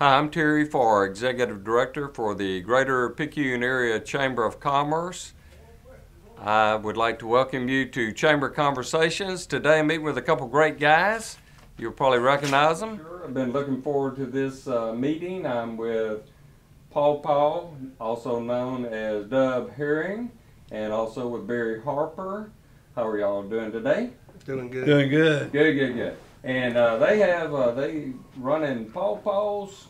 Hi, I'm Terry Farr, Executive Director for the Greater Picayune Area Chamber of Commerce. I would like to welcome you to Chamber Conversations. Today I'm meeting with a couple great guys. You'll probably recognize them. Sure. I've been looking forward to this meeting. I'm with Paw Paw, also known as Dub Herring, and also with Barry Harper. How are y'all doing today? Doing good. Doing good. Good. And they run in Paw Paws.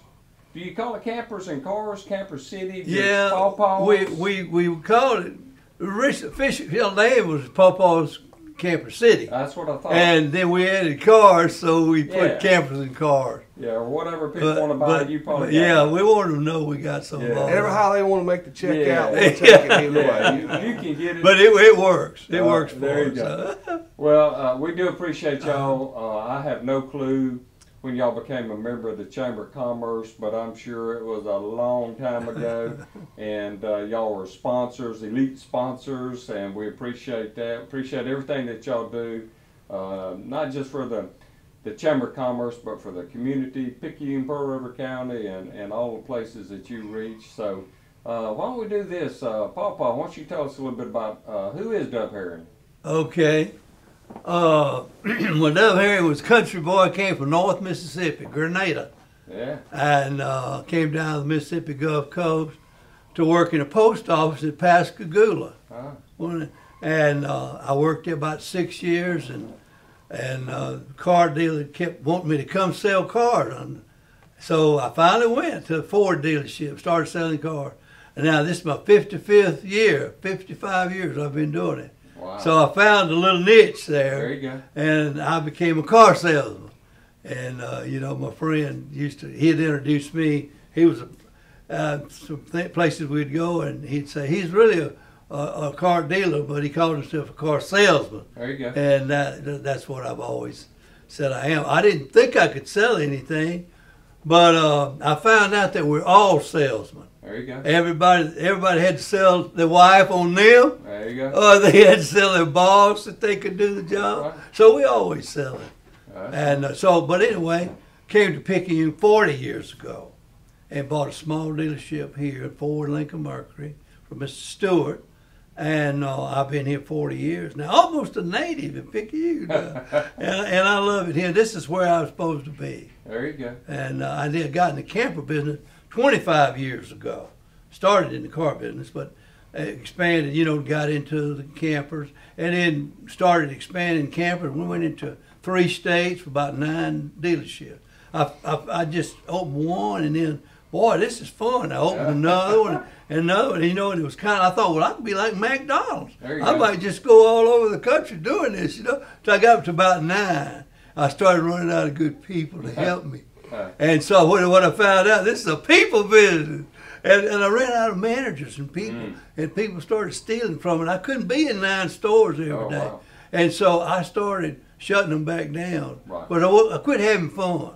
Do you call it campers and cars, Camper City? Yeah, Paw Paws? we called it. The official name was Paw Paw's Camper City. That's what I thought. And then we added cars, so we put campers in cars. Yeah, or whatever people want to buy, you probably got we wanted them to know we got some. Ever how they want to make the check out, we'll take it either way. You can get it. But it works. It works for there us. You go. Well, we do appreciate y'all. I have no clue when y'all became a member of the Chamber of Commerce, but I'm sure it was a long time ago. And y'all were sponsors, elite sponsors, and we appreciate that. Appreciate everything that y'all do, not just for the Chamber of Commerce, but for the community, Picayune, Pearl River County, and all the places that you reach. So why don't we do this? Paw Paw, why don't you tell us a little bit about who is Dub Herring? Okay. When Dub Herring was a country boy, came from North Mississippi, Grenada. Yeah. And came down to the Mississippi Gulf Coast to work in a post office at Pascagoula. And I worked there about 6 years, and the car dealer kept wanting me to come sell cars. So I finally went to the Ford dealership, started selling cars. And now this is my 55th year, 55 years I've been doing it. Wow. So I found a little niche there. There you go. And I became a car salesman. And, my friend he'd introduce me. He was some places we'd go, and he'd say, he's really a car dealer, but he called himself a car salesman. There you go. And that's what I've always said I am. I didn't think I could sell anything, but I found out that we're all salesmen. There you go. Everybody had to sell their wife on them. There you go. Or they had to sell their boss that they could do the job. Right. So we always sell it. But anyway, came to Picayune 40 years ago and bought a small dealership here at Ford Lincoln Mercury from Mr. Stewart. And I've been here 40 years now, almost a native in Picayune. and I love it here. This is where I was supposed to be. There you go. And I got in the camper business 25 years ago. Started in the car business, but expanded, got into the campers, and then started expanding campers. We went into 3 states for about 9 dealerships. I just opened one, and then, boy, this is fun. I opened another one, and another one, and it was I thought, well, I could be like McDonald's. I might just go all over the country doing this, So I got up to about 9. I started running out of good people to help me. And so what I found out, this is a people business. And I ran out of managers and people, and people started stealing from it. I couldn't be in 9 stores every day. Wow. And so I started shutting them back down. Right. But I quit having fun.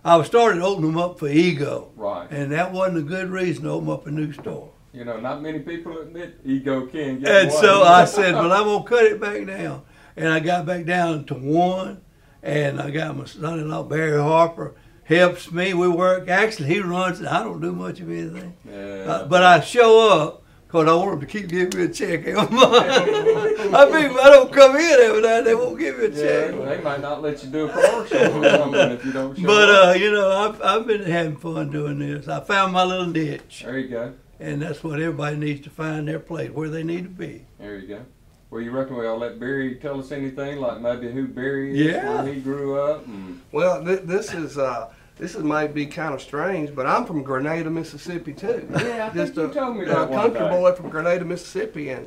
I started opening them up for ego. Right. And that wasn't a good reason to open up a new store. Not many people admit ego can get And away. so I said, well, I'm going to cut it back down. And I got back down to 1, and I got my son-in-law, Barry Harper, helps me. We work. Actually, he runs it. I don't do much of anything. Yeah. But I show up because I want him to keep giving me a check every month. I mean, if I don't come in every night, they won't give me a check. They might not let you do a commercial or something if you don't show up. But, I've been having fun doing this. I found my little niche. There you go. And that's what everybody needs to find their place, where they need to be. There you go. Well, you reckon we'll let Barry tell us anything, like maybe who Barry is, where he grew up? Well, this might be kind of strange, but I'm from Grenada, Mississippi too. Yeah, I think you told me that a country boy from Grenada, Mississippi, and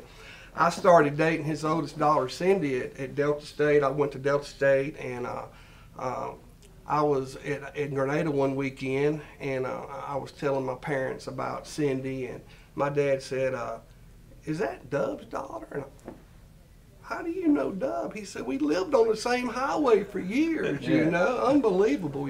I started dating his oldest daughter, Cindy, at Delta State. I went to Delta State, and I was at Grenada one weekend, and I was telling my parents about Cindy, and my dad said, "Is that Dub's daughter?" And how do you know Dub? He said, we lived on the same highway for years, unbelievable,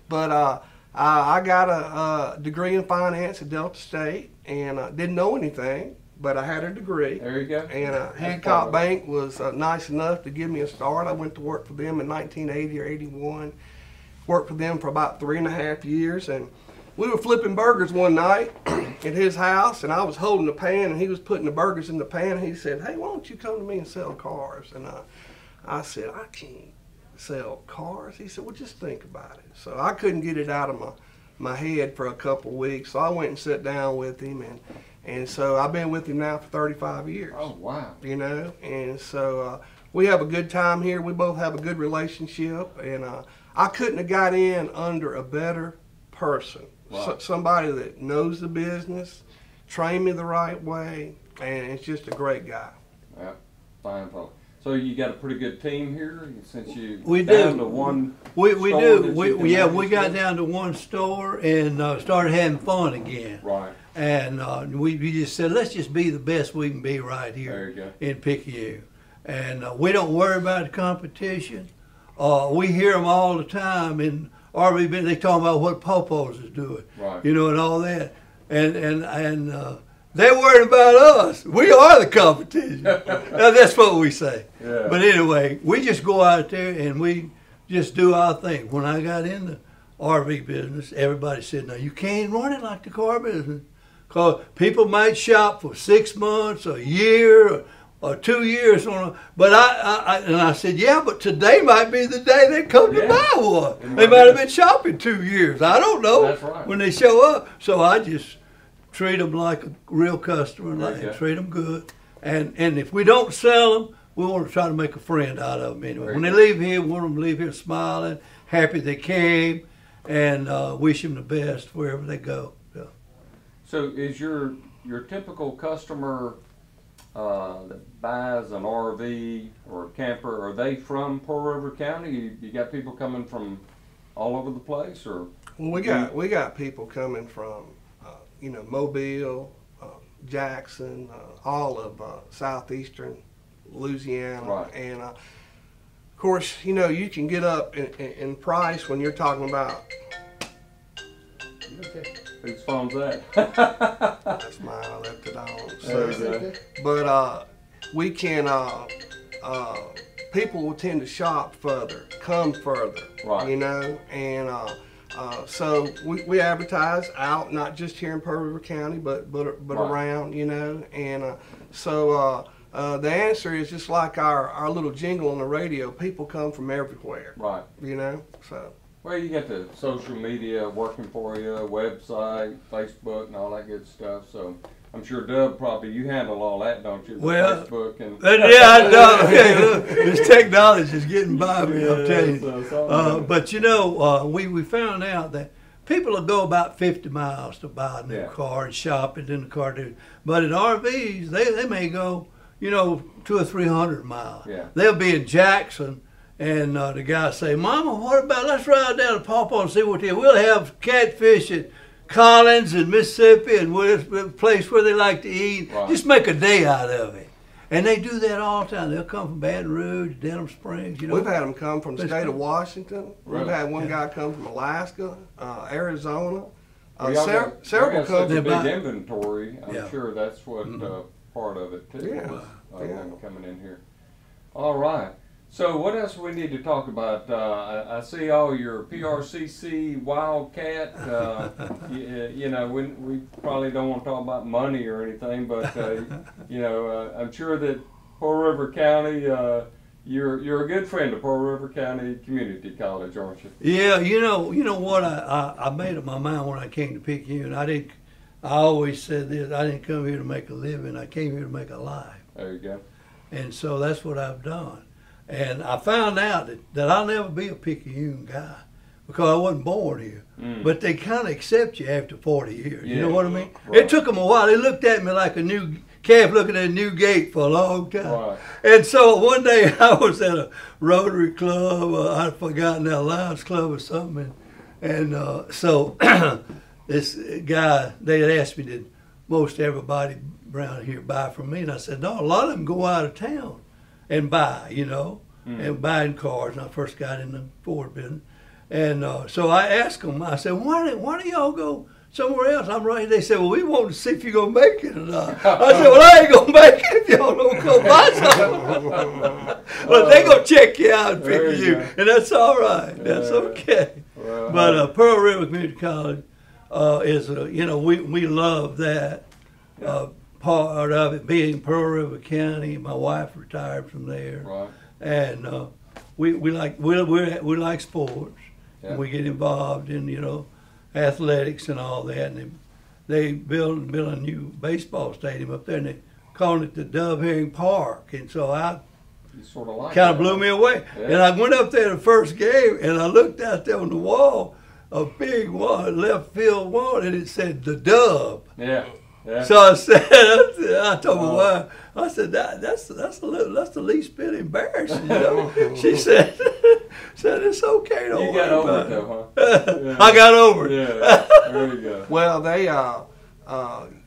But I got a degree in finance at Delta State, and didn't know anything, but I had a degree. There you go. And Hancock Bank was nice enough to give me a start. I went to work for them in 1980 or 81. Worked for them for about 3.5 years, and we were flipping burgers one night at his house, and I was holding the pan, and he was putting the burgers in the pan, and he said, "Hey, why don't you come to me and sell cars?" And I said, "I can't sell cars." He said, "Well, just think about it." So I couldn't get it out of my head for a couple weeks, so I went and sat down with him, and so I've been with him now for 35 years. Oh, wow. You know, and so we have a good time here. We both have a good relationship, and I couldn't have got in under a better person. Wow. Somebody that knows the business, trained me the right way, and it's just a great guy. Yeah, fine folks. So you got a pretty good team here since you We down do. to one. We store do. that We, you can yeah, manage we got with? down to one store and started having fun again. Right. And we just said, let's just be the best we can be right There here you go. in Picayune. And we don't worry about the competition. We hear them all the time in RV business. They talk about what Paw Paw is doing, Right. you know, and all that. And they're worried about us. We are the competition. That's what we say. Yeah. But anyway, we just go out there and we just do our thing. When I got in the RV business, everybody said, "Now you can't run it like the car business, because people might shop for 6 months, a year, or 2 years on a." But I said, "Yeah, but today might be the day they come to Yeah. buy one. It They might might be. have been shopping 2 years. I don't know That's right. when they show up." So I just treat them like a real customer and Okay. treat them good. And if we don't sell them, we want to try to make a friend out of them anyway. Very When they good. leave here, we want them to leave here smiling, happy they came, and wish them the best wherever they go. So, So is your typical customer that buys an RV or a camper, are they from Pearl River County? You got people coming from all over the place, or? Well, we got people coming from, you know, Mobile, Jackson, all of southeastern Louisiana, Right. and of course, you know, you can get up in price when you're talking about. Okay. Whose phone's that? That's mine. I left it on. There you go. But we can. People will tend to shop further, come further. Right. You know, and so we advertise out, not just here in Pearl River County, but Right. around. You know, and so the answer is just like our little jingle on the radio. People come from everywhere. Right. You know, so. Well, you got the social media working for you, website, Facebook, and all that good stuff. So I'm sure Doug, probably you handle all that, don't you? The Well, Facebook and yeah, I know. Hey, look, this technology is getting by me, I'm telling you. so But you know, we found out that people will go about 50 miles to buy a new Yeah. car and shop it in the car. But in RVs, they may go, you know, 200 or 300 miles. Yeah. They'll be in Jackson, and the guy say, "Mama, what about, let's ride down to Paw Paw and see what they We'll have catfish at Collins and Mississippi and a place where they like to eat. Right. Just make a day out of it." And they do that all the time. They'll come from Baton Rouge, Denham Springs, you know. We've had them come from the state of Washington. We've Really? had one guy come from Alaska, Arizona. Well, y'all got- Several y'all got such come. a About- big inventory. I'm Yeah. sure that's what part of it too. Yeah. Was, Yeah. them coming in here. All right. So what else we need to talk about? I see all your PRCC Wildcat. You know, we probably don't want to talk about money or anything, but you know, I'm sure that Pearl River County. You're a good friend of Pearl River County Community College, aren't you? Yeah, you know what? I made up my mind when I came to Picayune. I always said this: I didn't come here to make a living. I came here to make a life. There you go. And so that's what I've done. And I found out that I'll never be a Picayune guy because I wasn't born here. But they kind of accept you after 40 years. You know Yeah. what I mean? Right. It took them a while. They looked at me like a new calf looking at a new gate for a long time. Right. And so one day I was at a Rotary Club, I'd forgotten that Lions Club or something. And so this guy, they had asked me, did most everybody around here buy from me? And I said, no, a lot of them go out of town and buy, you know, and buying cars. And I first got in the Ford business. And so I asked them, I said, why do y'all go somewhere else? I'm right. They said, well, we want to see if you're going to make it or not. I said, well, I ain't going to make it if y'all don't go buy something. But they going to check you out and There pick you you. go. And that's all right. That's okay. But Pearl River Community College is we love that part of it being Pearl River County. My wife retired from there, Right. and we like sports, and we get involved in athletics and all that. And they built a new baseball stadium up there, and they calling it the Dove Herring Park, and so I. Sort of like Kind of blew me away. Yeah. And I went up there the first game, and I looked out there on the wall, a big wall, left field wall, and it said the Dove. Yeah. Yeah. So I said, I told my wife, I said that's the least bit embarrassing. She said, it's okay. Don't You worry got over about it though, huh? Yeah. I got over it. Yeah. There you go. Well, they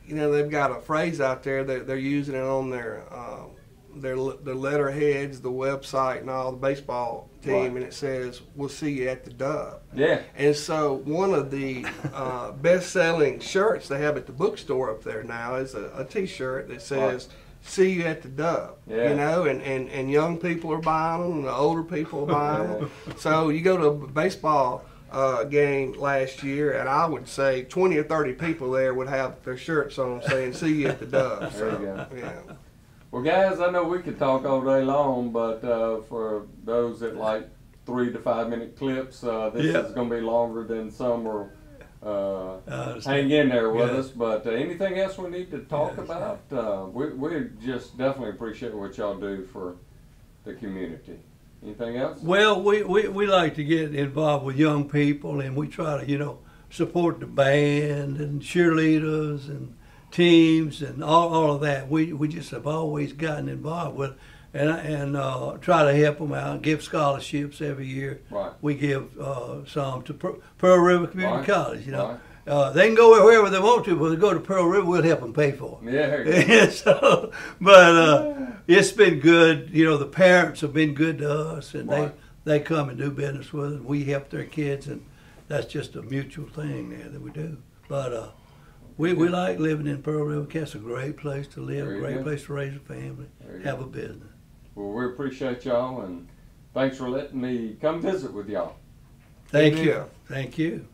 they've got a phrase out there that they're using it on their letterheads, the website, and all the baseball team, Right. and it says, "We'll see you at the Dove." Yeah. And so one of the best-selling shirts they have at the bookstore up there now is a T-shirt that says, "See you at the Dove." Yeah. And young people are buying them, and the older people are buying them. So you go to a baseball game last year, and I would say 20 or 30 people there would have their shirts on saying, "See you at the Dove." There you go. Yeah. Well, guys, I know we could talk all day long, but for those that like 3 to 5 minute clips, this is going to be longer than some or hang in there with us. But anything else we need to talk about? We just definitely appreciate what y'all do for the community. Anything else? Well, we like to get involved with young people, and we try to support the band and cheerleaders and teams and all of that. We just have always gotten involved with and try to help them out, give scholarships every year. Right. We give some to Pearl River Community College. Right. They can go wherever they want to, but they go to Pearl River, we'll help them pay for it. Yeah. But it's been good. The parents have been good to us, and Right. they come and do business with us. We help their kids, and that's just a mutual thing there that we do. But we like living in Pearl River. It's a great place to live, a great place to raise a family, have a business. Well, we appreciate y'all, and thanks for letting me come visit with y'all. Thank you. Thank you.